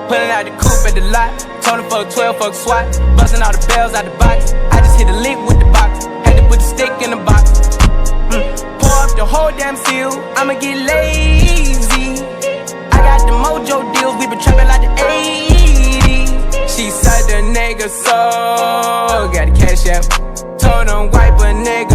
Pulling out the coupe at the lot. Told him fuck 12, fuck SWAT. Busting all the bells out the box. I just hit a lick with the box. Had to put the stick in the box. Pour up the whole damn seal. I'ma get lazy. I got the mojo deals. We been trapping like the 80s. She said the nigga so. Got the cash out. Told him wipe a nigga